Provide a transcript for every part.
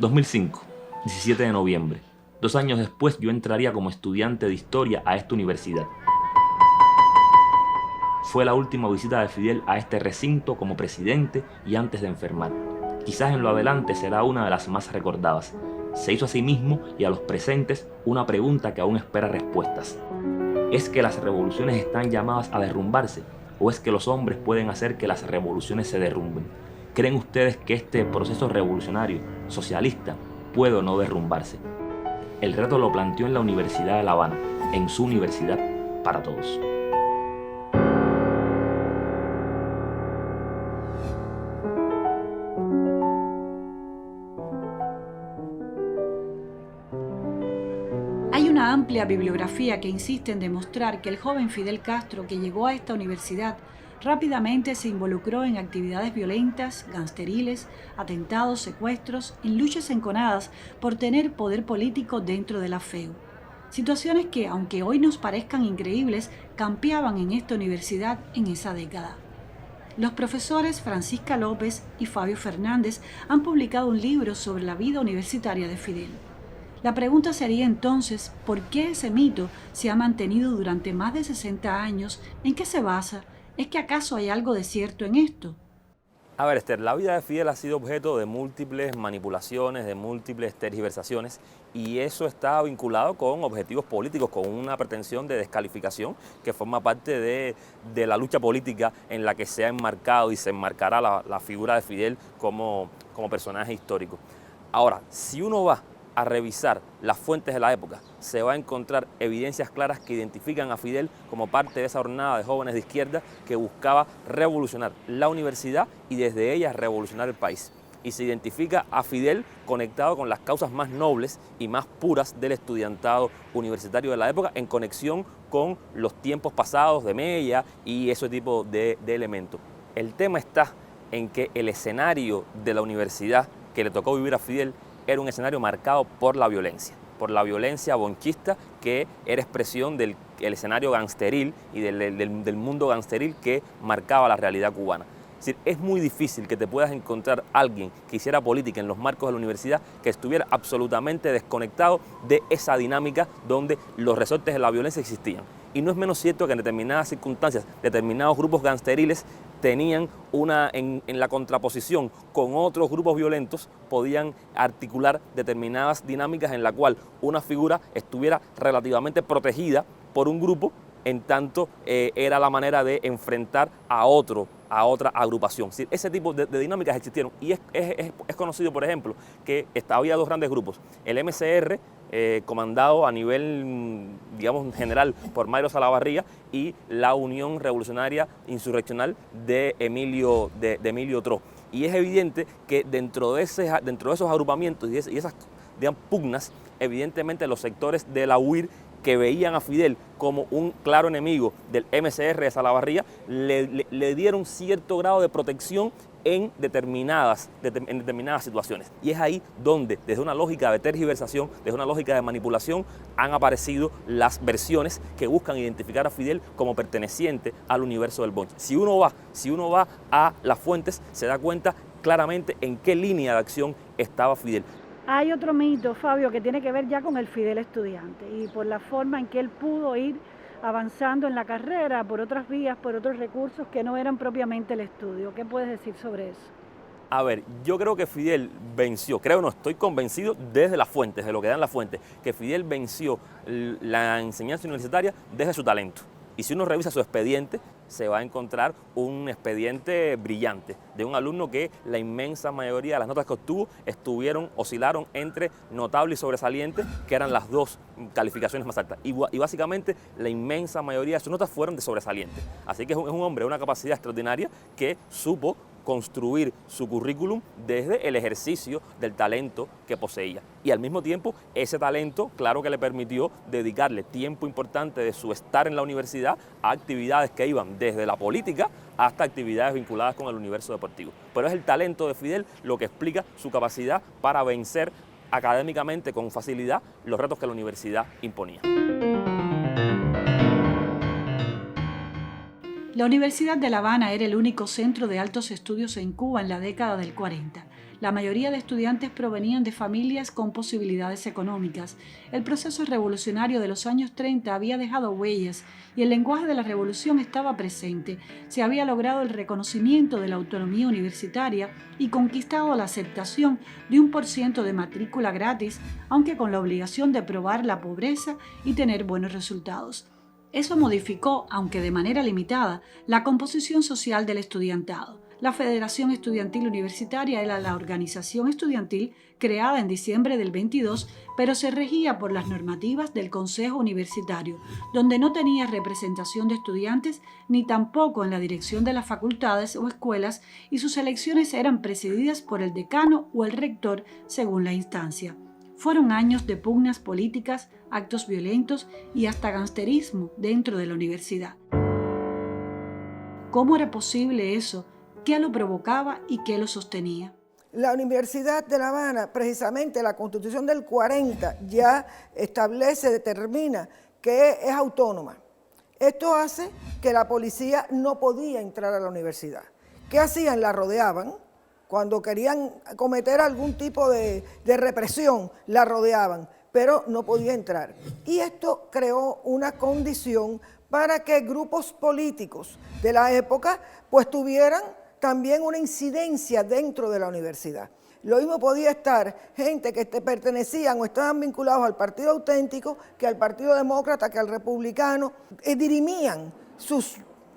2005, 17 de noviembre. 2 años después yo entraría como estudiante de historia a esta universidad. Fue la última visita de Fidel a este recinto como presidente y antes de enfermar. Quizás en lo adelante será una de las más recordadas. Se hizo a sí mismo y a los presentes una pregunta que aún espera respuestas. ¿Es que las revoluciones están llamadas a derrumbarse? ¿O es que los hombres pueden hacer que las revoluciones se derrumben? ¿Creen ustedes que este proceso revolucionario, socialista, puede o no derrumbarse? El reto lo planteó en la Universidad de La Habana, en su universidad para todos. Hay una amplia bibliografía que insiste en demostrar que el joven Fidel Castro, que llegó a esta universidad, rápidamente se involucró en actividades violentas, gangsteriles, atentados, secuestros, en luchas enconadas por tener poder político dentro de la FEU. Situaciones que, aunque hoy nos parezcan increíbles, campeaban en esta universidad en esa década. Los profesores Francisca López y Fabio Fernández han publicado un libro sobre la vida universitaria de Fidel. La pregunta sería entonces, ¿por qué ese mito se ha mantenido durante más de 60 años? ¿En qué se basa? ¿Es que acaso hay algo de cierto en esto? A ver, Esther, la vida de Fidel ha sido objeto de múltiples manipulaciones, de múltiples tergiversaciones, y eso está vinculado con objetivos políticos, con una pretensión de descalificación que forma parte de la lucha política en la que se ha enmarcado y se enmarcará la figura de Fidel como personaje histórico. Ahora, si uno va a revisar las fuentes de la época, se va a encontrar evidencias claras que identifican a Fidel como parte de esa jornada de jóvenes de izquierda que buscaba revolucionar la universidad y desde ella revolucionar el país. Y se identifica a Fidel conectado con las causas más nobles y más puras del estudiantado universitario de la época, en conexión con los tiempos pasados de Mella y ese tipo de elementos. El tema está en que el escenario de la universidad que le tocó vivir a Fidel era un escenario marcado por la violencia bonchista, que era expresión del escenario gangsteril y del mundo gangsteril que marcaba la realidad cubana. Es decir, es muy difícil que te puedas encontrar alguien que hiciera política en los marcos de la universidad que estuviera absolutamente desconectado de esa dinámica donde los resortes de la violencia existían. Y no es menos cierto que en determinadas circunstancias, determinados grupos gangsteriles tenían en la contraposición con otros grupos violentos, podían articular determinadas dinámicas en la cual una figura estuviera relativamente protegida por un grupo, en tanto era la manera de enfrentar a otra agrupación. Es decir, ese tipo de dinámicas existieron y es conocido, por ejemplo, que había 2 grandes grupos, el MCR, comandado a nivel, digamos, general por Mayro Salavarría, y la Unión Revolucionaria Insurreccional de Emilio Tro. Y es evidente que dentro de esos agrupamientos y esas, digamos, pugnas, evidentemente los sectores de la UIR que veían a Fidel como un claro enemigo del MCR de Salavarría, le dieron cierto grado de protección en determinadas situaciones. Y es ahí donde, desde una lógica de tergiversación, desde una lógica de manipulación, han aparecido las versiones que buscan identificar a Fidel como perteneciente al universo del bonche. Si uno va a las fuentes, se da cuenta claramente en qué línea de acción estaba Fidel. Hay otro mito, Fabio, que tiene que ver ya con el Fidel estudiante y por la forma en que él pudo ir avanzando en la carrera por otras vías, por otros recursos que no eran propiamente el estudio. ¿Qué puedes decir sobre eso? A ver, yo creo que Fidel venció, estoy convencido desde las fuentes, de lo que dan las fuentes, que Fidel venció la enseñanza universitaria desde su talento. Y si uno revisa su expediente, se va a encontrar un expediente brillante de un alumno que la inmensa mayoría de las notas que obtuvo oscilaron entre notable y sobresaliente, que eran las 2 calificaciones más altas. Y básicamente la inmensa mayoría de sus notas fueron de sobresaliente. Así que es un hombre de una capacidad extraordinaria que supo construir su currículum desde el ejercicio del talento que poseía. Y al mismo tiempo, ese talento, claro que le permitió dedicarle tiempo importante de su estar en la universidad a actividades que iban desde la política hasta actividades vinculadas con el universo deportivo. Pero es el talento de Fidel lo que explica su capacidad para vencer académicamente con facilidad los retos que la universidad imponía. La Universidad de La Habana era el único centro de altos estudios en Cuba en la década del 40. La mayoría de estudiantes provenían de familias con posibilidades económicas. El proceso revolucionario de los años 30 había dejado huellas y el lenguaje de la revolución estaba presente. Se había logrado el reconocimiento de la autonomía universitaria y conquistado la aceptación de 1% de matrícula gratis, aunque con la obligación de probar la pobreza y tener buenos resultados. Eso modificó, aunque de manera limitada, la composición social del estudiantado. La Federación Estudiantil Universitaria era la organización estudiantil creada en diciembre del 22, pero se regía por las normativas del Consejo Universitario, donde no tenía representación de estudiantes ni tampoco en la dirección de las facultades o escuelas, y sus elecciones eran presididas por el decano o el rector según la instancia. Fueron años de pugnas políticas, actos violentos y hasta gangsterismo dentro de la universidad. ¿Cómo era posible eso? ¿Qué lo provocaba y qué lo sostenía? La Universidad de La Habana, precisamente la Constitución del 40 ya establece, determina que es autónoma. Esto hace que la policía no podía entrar a la universidad. ¿Qué hacían? La rodeaban. Cuando querían cometer algún tipo de represión, la rodeaban, pero no podía entrar. Y esto creó una condición para que grupos políticos de la época pues tuvieran también una incidencia dentro de la universidad. Lo mismo podía estar gente que pertenecían o estaban vinculados al Partido Auténtico que al Partido Demócrata, que al Republicano, y dirimían sus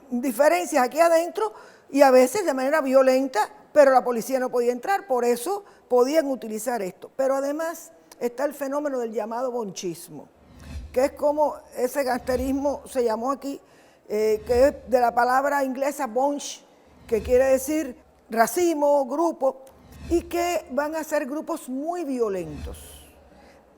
diferencias aquí adentro y a veces de manera violenta, pero la policía no podía entrar, por eso podían utilizar esto. Pero además está el fenómeno del llamado bonchismo, que es como ese gangsterismo se llamó aquí, que es de la palabra inglesa bunch, que quiere decir racimo, grupo, y que van a ser grupos muy violentos,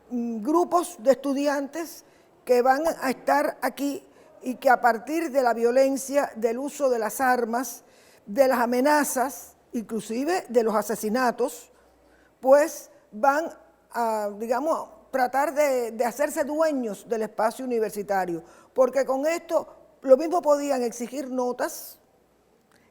grupos de estudiantes que van a estar aquí y que a partir de la violencia, del uso de las armas, de las amenazas, inclusive de los asesinatos, pues van a, digamos, tratar de hacerse dueños del espacio universitario, porque con esto lo mismo podían exigir notas,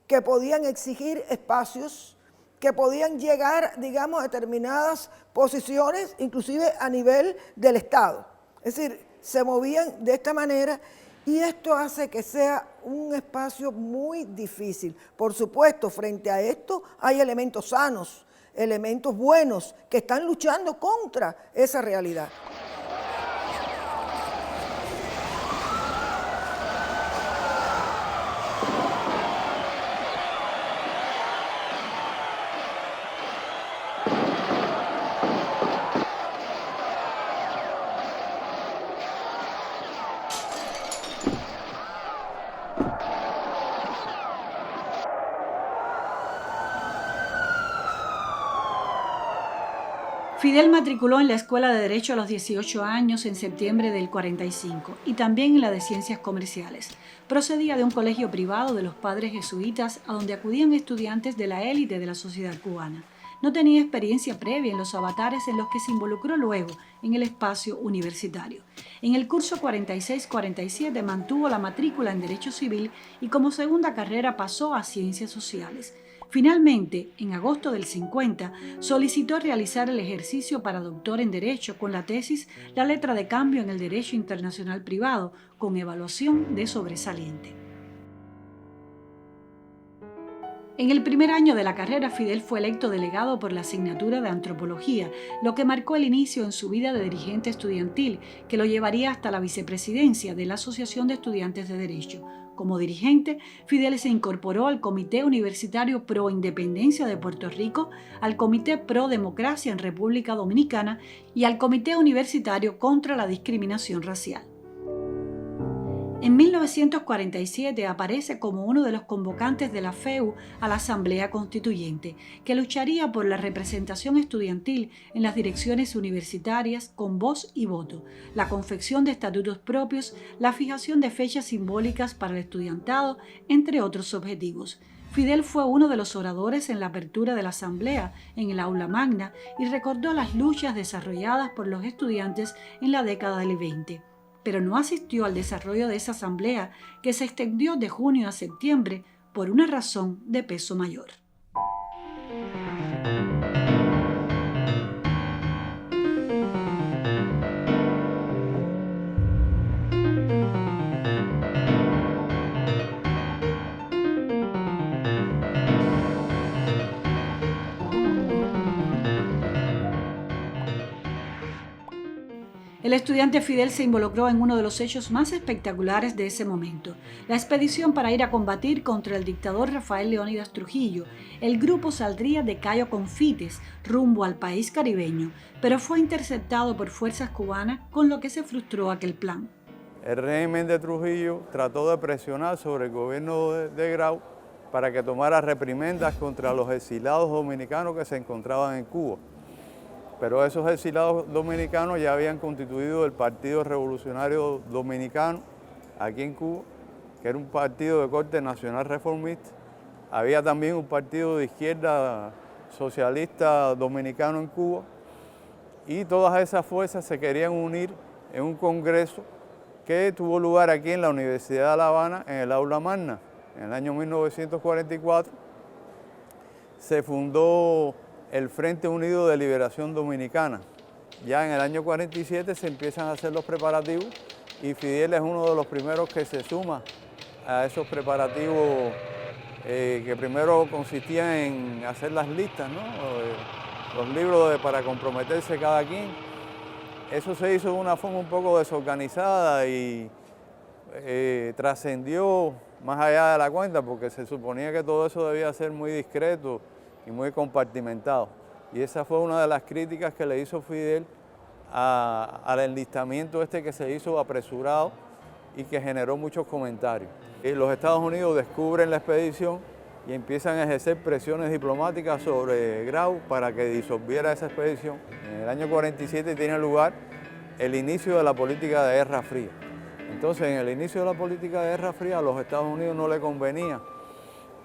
que podían exigir espacios, que podían llegar, digamos, a determinadas posiciones, inclusive a nivel del Estado. Es decir, se movían de esta manera y esto hace que sea un espacio muy difícil. Por supuesto, frente a esto hay elementos sanos, elementos buenos que están luchando contra esa realidad. Fidel matriculó en la Escuela de Derecho a los 18 años en septiembre del 45 y también en la de Ciencias Comerciales. Procedía de un colegio privado de los padres jesuitas a donde acudían estudiantes de la élite de la sociedad cubana. No tenía experiencia previa en los avatares en los que se involucró luego en el espacio universitario. En el curso 46-47 mantuvo la matrícula en Derecho Civil y como segunda carrera pasó a Ciencias Sociales. Finalmente, en agosto del 50, solicitó realizar el ejercicio para doctor en Derecho con la tesis La letra de cambio en el Derecho Internacional Privado, con evaluación de sobresaliente. En el primer año de la carrera, Fidel fue electo delegado por la asignatura de Antropología, lo que marcó el inicio en su vida de dirigente estudiantil, que lo llevaría hasta la vicepresidencia de la Asociación de Estudiantes de Derecho. Como dirigente, Fidel se incorporó al Comité Universitario Pro Independencia de Puerto Rico, al Comité Pro Democracia en República Dominicana y al Comité Universitario contra la Discriminación Racial. En 1947 aparece como uno de los convocantes de la FEU a la Asamblea Constituyente, que lucharía por la representación estudiantil en las direcciones universitarias con voz y voto, la confección de estatutos propios, la fijación de fechas simbólicas para el estudiantado, entre otros objetivos. Fidel fue uno de los oradores en la apertura de la Asamblea en el Aula Magna y recordó las luchas desarrolladas por los estudiantes en la década del 20. Pero no asistió al desarrollo de esa asamblea que se extendió de junio a septiembre por una razón de peso mayor. El estudiante Fidel se involucró en uno de los hechos más espectaculares de ese momento, la expedición para ir a combatir contra el dictador Rafael Leónidas Trujillo. El grupo saldría de Cayo Confites rumbo al país caribeño, pero fue interceptado por fuerzas cubanas, con lo que se frustró aquel plan. El régimen de Trujillo trató de presionar sobre el gobierno de Grau para que tomara reprimendas contra los exilados dominicanos que se encontraban en Cuba. Pero esos exilados dominicanos ya habían constituido el Partido Revolucionario Dominicano aquí en Cuba, que era un partido de corte nacional reformista. Había también un partido de izquierda socialista dominicano en Cuba, y todas esas fuerzas se querían unir en un congreso que tuvo lugar aquí en la Universidad de La Habana, en el Aula Magna. En el año 1944 se fundó el Frente Unido de Liberación Dominicana. Ya en el año 47 se empiezan a hacer los preparativos y Fidel es uno de los primeros que se suma a esos preparativos que primero consistían en hacer las listas, ¿no? Los libros para comprometerse cada quien. Eso se hizo de una forma un poco desorganizada y trascendió más allá de la cuenta, porque se suponía que todo eso debía ser muy discreto y muy compartimentado. Y esa fue una de las críticas que le hizo Fidel al enlistamiento que se hizo apresurado y que generó muchos comentarios. Y los Estados Unidos descubren la expedición y empiezan a ejercer presiones diplomáticas sobre Grau para que disolviera esa expedición. En el año 47 tiene lugar el inicio de la política de Guerra Fría. Entonces, en el inicio de la política de Guerra Fría, a los Estados Unidos no le convenía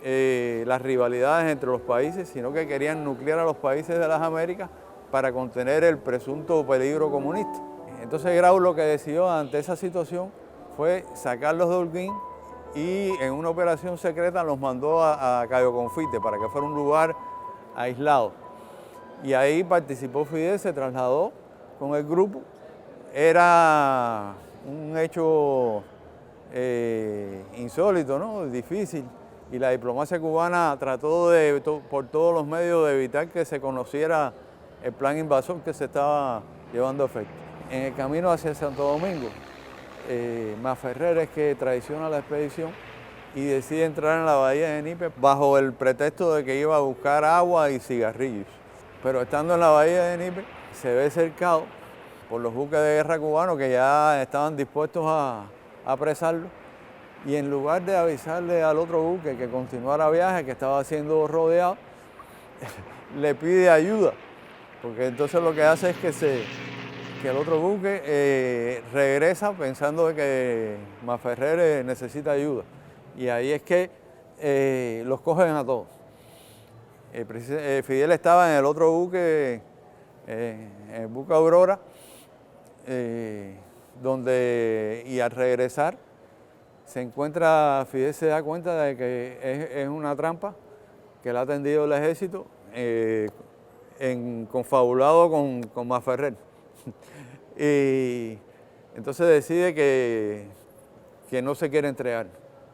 las rivalidades entre los países, sino que querían nuclear a los países de las Américas para contener el presunto peligro comunista. Entonces Grau lo que decidió ante esa situación fue sacarlos de Holguín y en una operación secreta los mandó a Cayo Confite para que fuera un lugar aislado. Y ahí participó Fidel, se trasladó con el grupo. Era un hecho insólito, ¿no? Difícil. Y la diplomacia cubana trató por todos los medios de evitar que se conociera el plan invasor que se estaba llevando a efecto. En el camino hacia Santo Domingo, Masferrer es que traiciona la expedición y decide entrar en la bahía de Níper bajo el pretexto de que iba a buscar agua y cigarrillos. Pero estando en la bahía de Níper se ve cercado por los buques de guerra cubanos que ya estaban dispuestos a apresarlo, y en lugar de avisarle al otro buque que continuara viaje, que estaba siendo rodeado, le pide ayuda, porque entonces lo que hace es que el otro buque regresa pensando de que Masferrer necesita ayuda, y ahí es que los cogen a todos. Fidel estaba en el otro buque, en el buque Aurora, y al regresar Fidel se da cuenta de que es una trampa que le ha tendido el ejército, confabulado con Masferrer. Y entonces decide que no se quiere entregar,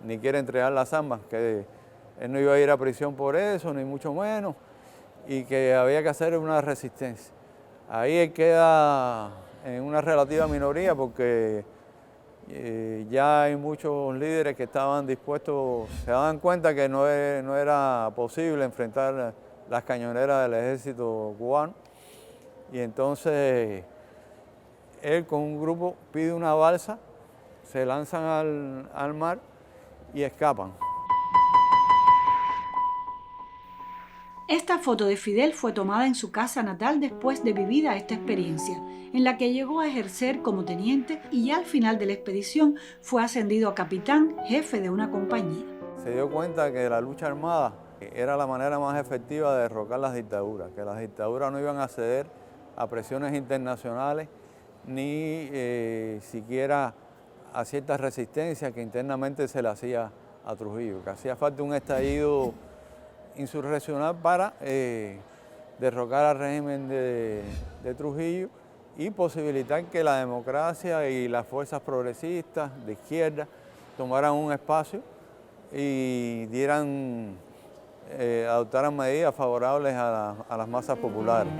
ni quiere entregar las armas, que él no iba a ir a prisión por eso, ni mucho menos, y que había que hacer una resistencia. Ahí él queda en una relativa minoría porque ya hay muchos líderes que estaban dispuestos, se daban cuenta que no era posible enfrentar las cañoneras del ejército cubano, y entonces él con un grupo pide una balsa, se lanzan al mar y escapan. Esta foto de Fidel fue tomada en su casa natal después de vivida esta experiencia, en la que llegó a ejercer como teniente y ya al final de la expedición fue ascendido a capitán, jefe de una compañía. Se dio cuenta que la lucha armada era la manera más efectiva de derrocar las dictaduras, que las dictaduras no iban a ceder a presiones internacionales ni siquiera a ciertas resistencias que internamente se le hacía a Trujillo, que hacía falta un estallido insurreccional para derrocar al régimen de Trujillo y posibilitar que la democracia y las fuerzas progresistas de izquierda tomaran un espacio y adoptaran medidas favorables a las masas populares.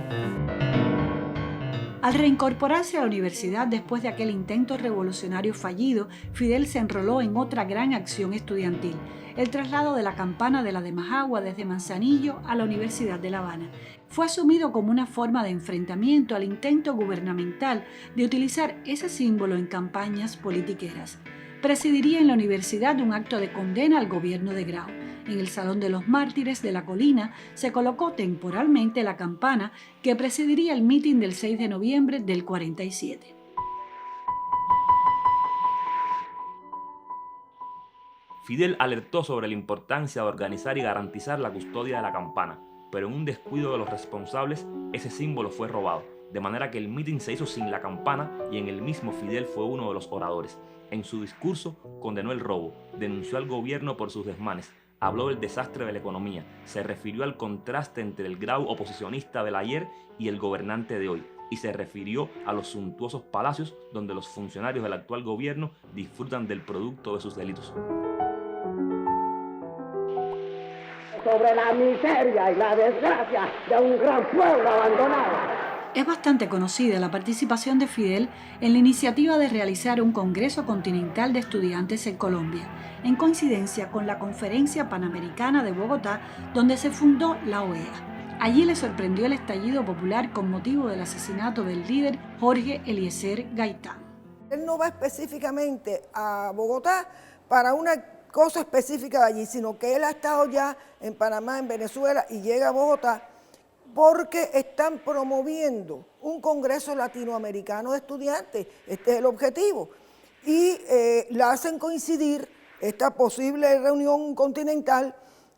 Al reincorporarse a la universidad después de aquel intento revolucionario fallido, Fidel se enroló en otra gran acción estudiantil, el traslado de la campana de la de Majagua desde Manzanillo a la Universidad de La Habana. Fue asumido como una forma de enfrentamiento al intento gubernamental de utilizar ese símbolo en campañas politiqueras. Presidiría en la universidad un acto de condena al gobierno de Grau. En el Salón de los Mártires de la Colina se colocó temporalmente la campana que presidiría el mitin del 6 de noviembre del 47. Fidel alertó sobre la importancia de organizar y garantizar la custodia de la campana, pero en un descuido de los responsables, ese símbolo fue robado, de manera que el mitin se hizo sin la campana y en el mismo Fidel fue uno de los oradores. En su discurso condenó el robo, denunció al gobierno por sus desmanes, habló del desastre de la economía, se refirió al contraste entre el Grau oposicionista del ayer y el gobernante de hoy, y se refirió a los suntuosos palacios donde los funcionarios del actual gobierno disfrutan del producto de sus delitos. Sobre la miseria y la desgracia de un gran pueblo abandonado. Es bastante conocida la participación de Fidel en la iniciativa de realizar un Congreso Continental de Estudiantes en Colombia, en coincidencia con la Conferencia Panamericana de Bogotá, donde se fundó la OEA. Allí le sorprendió el estallido popular con motivo del asesinato del líder Jorge Eliezer Gaitán. Él no va específicamente a Bogotá para una cosa específica de allí, sino que él ha estado ya en Panamá, en Venezuela, y llega a Bogotá porque están promoviendo un Congreso Latinoamericano de Estudiantes. Este es el objetivo. Y la hacen coincidir esta posible reunión continental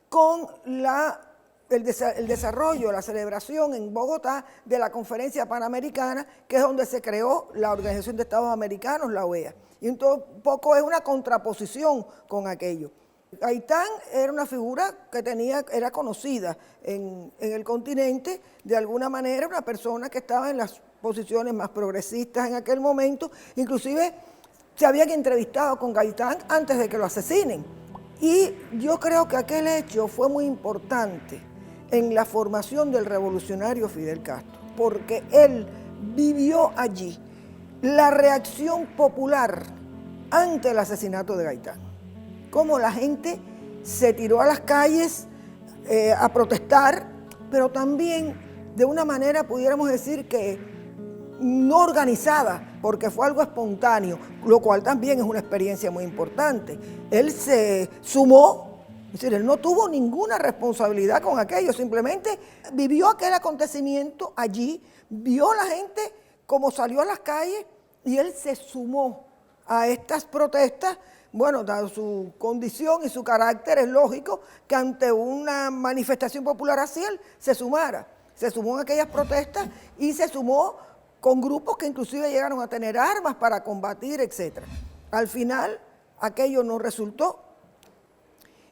con el desarrollo, la celebración en Bogotá de la Conferencia Panamericana, que es donde se creó la Organización de Estados Americanos, la OEA. Y un poco es una contraposición con aquello. Gaitán era una figura que era conocida en el continente, de alguna manera una persona que estaba en las posiciones más progresistas en aquel momento, inclusive se habían entrevistado con Gaitán antes de que lo asesinen. Y yo creo que aquel hecho fue muy importante en la formación del revolucionario Fidel Castro, porque él vivió allí la reacción popular ante el asesinato de Gaitán. Cómo la gente se tiró a las calles a protestar, pero también de una manera pudiéramos decir que no organizada, porque fue algo espontáneo, lo cual también es una experiencia muy importante. Él se sumó, es decir, él no tuvo ninguna responsabilidad con aquello, simplemente vivió aquel acontecimiento allí, vio a la gente como salió a las calles y él se sumó a estas protestas. Bueno, dado su condición y su carácter, es lógico que ante una manifestación popular así él se sumara. Se sumó en aquellas protestas y se sumó con grupos que inclusive llegaron a tener armas para combatir, etc. Al final, aquello no resultó.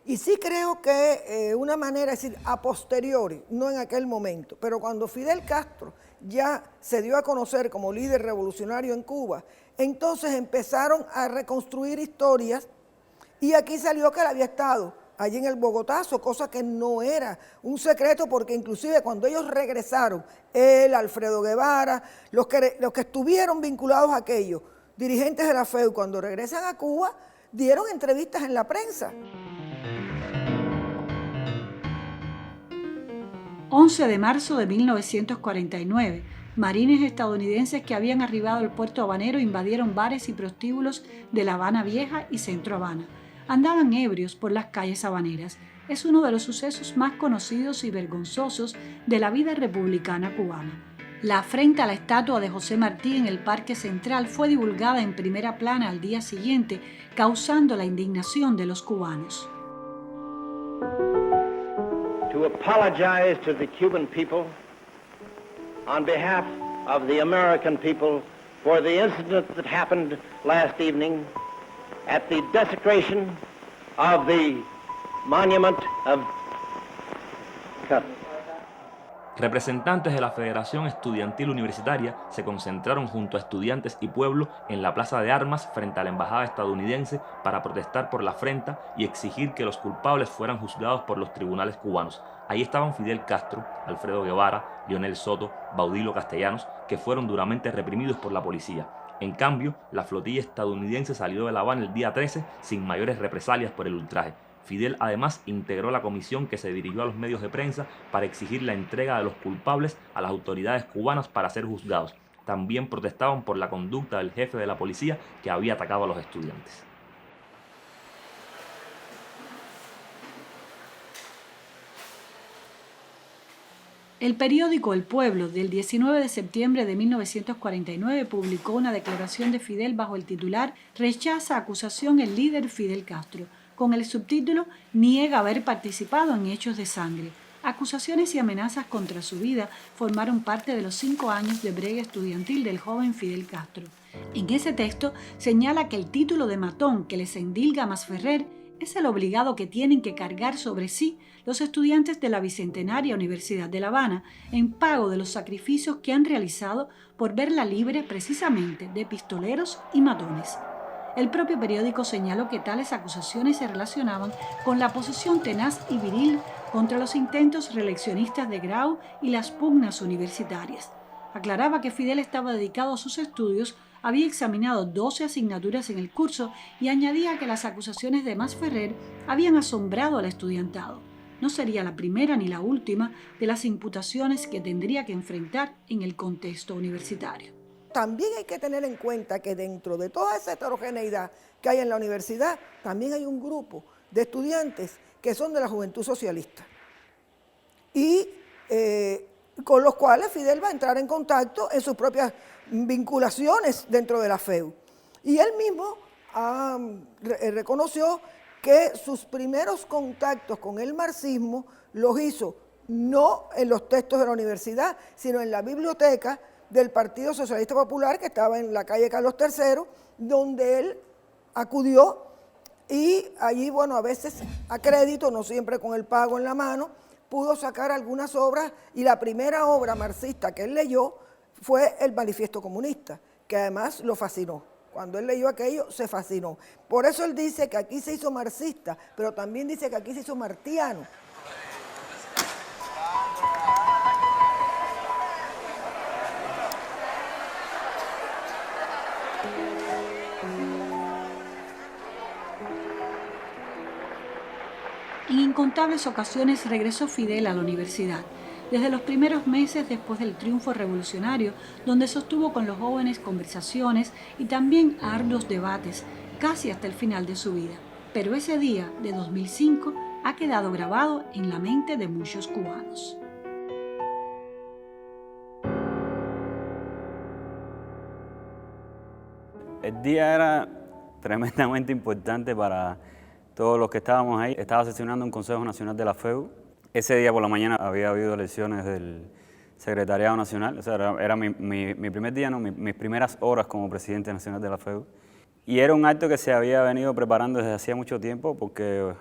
Y sí creo que una manera, es decir, a posteriori, no en aquel momento, pero cuando Fidel Castro ya se dio a conocer como líder revolucionario en Cuba, entonces empezaron a reconstruir historias y aquí salió que él había estado allí en el Bogotazo, cosa que no era un secreto porque inclusive cuando ellos regresaron, él, Alfredo Guevara, los que estuvieron vinculados a aquello, dirigentes de la FEU, cuando regresan a Cuba, dieron entrevistas en la prensa. 11 de marzo de 1949, marines estadounidenses que habían arribado al puerto habanero invadieron bares y prostíbulos de La Habana Vieja y Centro Habana. Andaban ebrios por las calles habaneras. Es uno de los sucesos más conocidos y vergonzosos de la vida republicana cubana. La afrenta a la estatua de José Martí en el Parque Central fue divulgada en primera plana al día siguiente, causando la indignación de los cubanos. To apologize to the Cuban people on behalf of the American people for the incident that happened last evening at the desecration of the monument of Cuba. Representantes de la Federación Estudiantil Universitaria se concentraron junto a estudiantes y pueblo en la Plaza de Armas frente a la embajada estadounidense para protestar por la afrenta y exigir que los culpables fueran juzgados por los tribunales cubanos. Ahí estaban Fidel Castro, Alfredo Guevara, Leonel Soto, Baudilio Castellanos, que fueron duramente reprimidos por la policía. En cambio, la flotilla estadounidense salió de La Habana el día 13 sin mayores represalias por el ultraje. Fidel además integró la comisión que se dirigió a los medios de prensa para exigir la entrega de los culpables a las autoridades cubanas para ser juzgados. También protestaban por la conducta del jefe de la policía que había atacado a los estudiantes. El periódico El Pueblo del 19 de septiembre de 1949 publicó una declaración de Fidel bajo el titular «Rechaza acusación el líder Fidel Castro», con el subtítulo «Niega haber participado en hechos de sangre». Acusaciones y amenazas contra su vida formaron parte de los 5 años de brega estudiantil del joven Fidel Castro. En ese texto señala que el título de matón que les endilga Masferrer es el obligado que tienen que cargar sobre sí los estudiantes de la Bicentenaria Universidad de La Habana en pago de los sacrificios que han realizado por verla libre precisamente de pistoleros y matones. El propio periódico señaló que tales acusaciones se relacionaban con la posición tenaz y viril contra los intentos reeleccionistas de Grau y las pugnas universitarias. Aclaraba que Fidel estaba dedicado a sus estudios, había examinado 12 asignaturas en el curso y añadía que las acusaciones de Masferrer habían asombrado al estudiantado. No sería la primera ni la última de las imputaciones que tendría que enfrentar en el contexto universitario. También hay que tener en cuenta que dentro de toda esa heterogeneidad que hay en la universidad, también hay un grupo de estudiantes que son de la Juventud Socialista y con los cuales Fidel va a entrar en contacto en sus propias vinculaciones dentro de la FEU. Y él mismo reconoció que sus primeros contactos con el marxismo los hizo no en los textos de la universidad, sino en la biblioteca del Partido Socialista Popular, que estaba en la calle Carlos III, donde él acudió y allí, bueno, a veces a crédito, no siempre con el pago en la mano, pudo sacar algunas obras y la primera obra marxista que él leyó fue el Manifiesto Comunista, que además lo fascinó. Cuando él leyó aquello, se fascinó. Por eso él dice que aquí se hizo marxista, pero también dice que aquí se hizo martiano. En incontables ocasiones regresó Fidel a la universidad, desde los primeros meses después del triunfo revolucionario, donde sostuvo con los jóvenes conversaciones y también arduos debates, casi hasta el final de su vida. Pero ese día de 2005 ha quedado grabado en la mente de muchos cubanos. El día era tremendamente importante para todos los que estábamos ahí. Estaba sesionando un Consejo Nacional de la FEU. Ese día por la mañana había habido elecciones del Secretariado Nacional. O sea, era mi primer día, ¿no? Mis primeras horas como presidente nacional de la FEU. Y era un acto que se había venido preparando desde hacía mucho tiempo porque,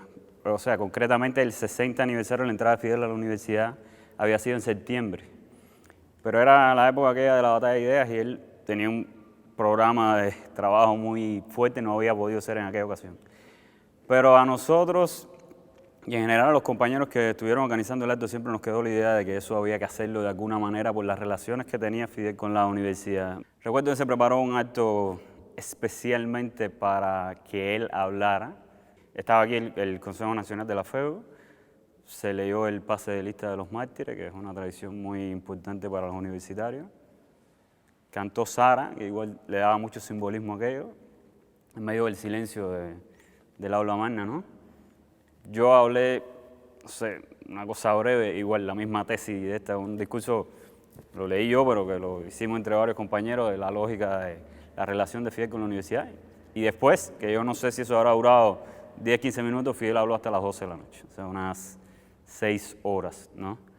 o sea, concretamente el 60 aniversario de la entrada de Fidel a la universidad había sido en septiembre. Pero era la época aquella de la batalla de ideas y él tenía un programa de trabajo muy fuerte, no había podido ser en aquella ocasión. Pero a nosotros y en general a los compañeros que estuvieron organizando el acto siempre nos quedó la idea de que eso había que hacerlo de alguna manera por las relaciones que tenía Fidel con la universidad. Recuerdo que se preparó un acto especialmente para que él hablara. Estaba aquí el Consejo Nacional de la FEU, se leyó el pase de lista de los mártires, que es una tradición muy importante para los universitarios. Cantó Sara, que igual le daba mucho simbolismo a aquello, en medio del silencio del aula magna, ¿no? Yo hablé, no sé, una cosa breve, igual la misma tesis de esta, un discurso, lo leí yo, pero que lo hicimos entre varios compañeros, de la lógica de la relación de Fidel con la universidad. Y después, que yo no sé si eso habrá durado 10, 15 minutos, Fidel habló hasta las 12 de la noche, o sea, unas 6 horas, ¿no?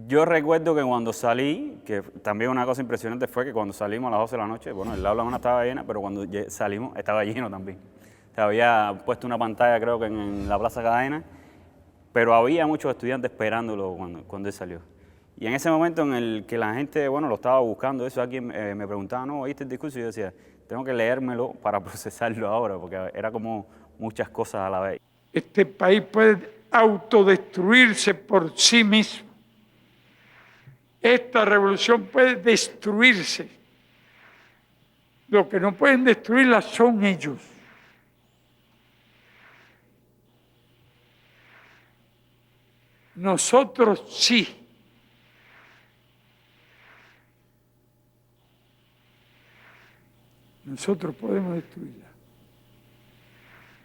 Yo recuerdo que cuando salí, que también una cosa impresionante fue que cuando salimos a las 12 de la noche, bueno, el aula magna estaba llena, pero cuando salimos estaba lleno también. Se había puesto una pantalla, creo que en la Plaza Cadena, pero había muchos estudiantes esperándolo cuando él salió. Y en ese momento en el que la gente, bueno, lo estaba buscando, eso alguien me preguntaba, ¿no? ¿Oíste el discurso? Y yo decía, tengo que leérmelo para procesarlo ahora, porque era como muchas cosas a la vez. Este país puede autodestruirse por sí mismo. Esta revolución puede destruirse. Lo que no pueden destruirla son ellos. Nosotros sí. Nosotros podemos destruirla.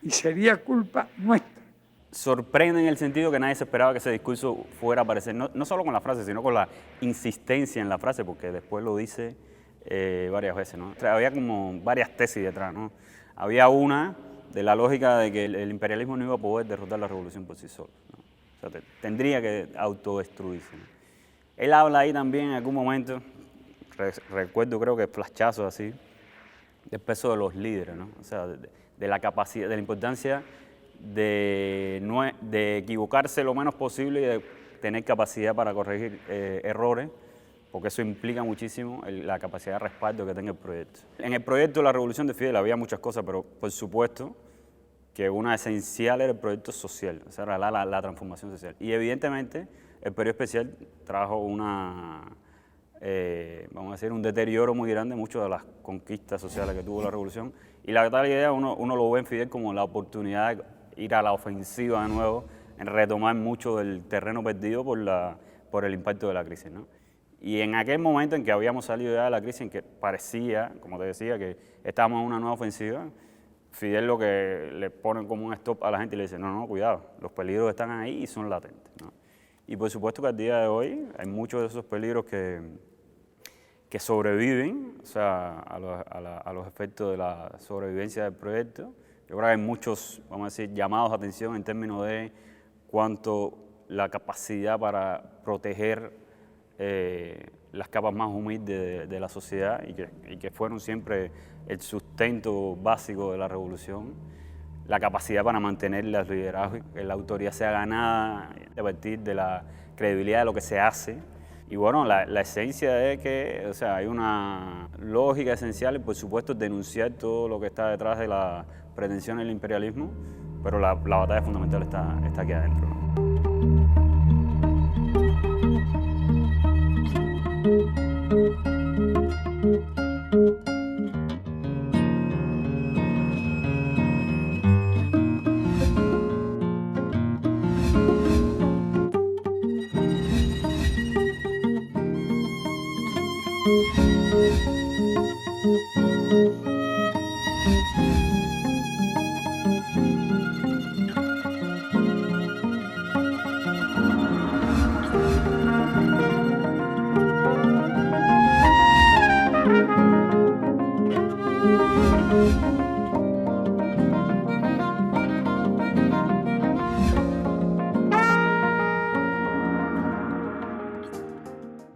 Y sería culpa nuestra. Sorprende en el sentido que nadie se esperaba que ese discurso fuera a aparecer, no solo con la frase, sino con la insistencia en la frase, porque después lo dice varias veces, ¿no? Había como varias tesis detrás, ¿no? Había una de la lógica de que el imperialismo no iba a poder derrotar la revolución por sí solo, ¿no? O sea, tendría que autodestruirse, ¿no? Él habla ahí también en algún momento, recuerdo creo que flashazos así, del peso de los líderes, ¿no? O sea, de la capacidad, de la importancia de equivocarse lo menos posible y de tener capacidad para corregir errores, porque eso implica muchísimo la capacidad de respaldo que tenga el proyecto. En el proyecto de la Revolución de Fidel había muchas cosas, pero por supuesto que una esencial era el proyecto social, o sea, era la transformación social. Y evidentemente el periodo especial trajo vamos a decir, un deterioro muy grande, muchas de las conquistas sociales que tuvo la revolución. Y la tal idea uno lo ve en Fidel como la oportunidad de ir a la ofensiva de nuevo, en retomar mucho del terreno perdido por el impacto de la crisis, ¿no? Y en aquel momento en que habíamos salido ya de la crisis, en que parecía, como te decía, que estábamos en una nueva ofensiva, Fidel lo que le pone como un stop a la gente y le dice, no, cuidado, los peligros están ahí y son latentes, ¿no? Y por supuesto que al día de hoy hay muchos de esos peligros que sobreviven, o sea, a los efectos de la sobrevivencia del proyecto. Yo creo que hay muchos, vamos a decir, llamados a atención en términos de cuánto la capacidad para proteger las capas más humildes de la sociedad y que fueron siempre el sustento básico de la revolución, la capacidad para mantener los liderazgos, que la autoridad sea ganada a partir de la credibilidad de lo que se hace. Y bueno, la esencia es que, o sea, hay una lógica esencial y por supuesto denunciar todo lo que está detrás de la pretensión del imperialismo, pero la batalla fundamental está aquí adentro, ¿no?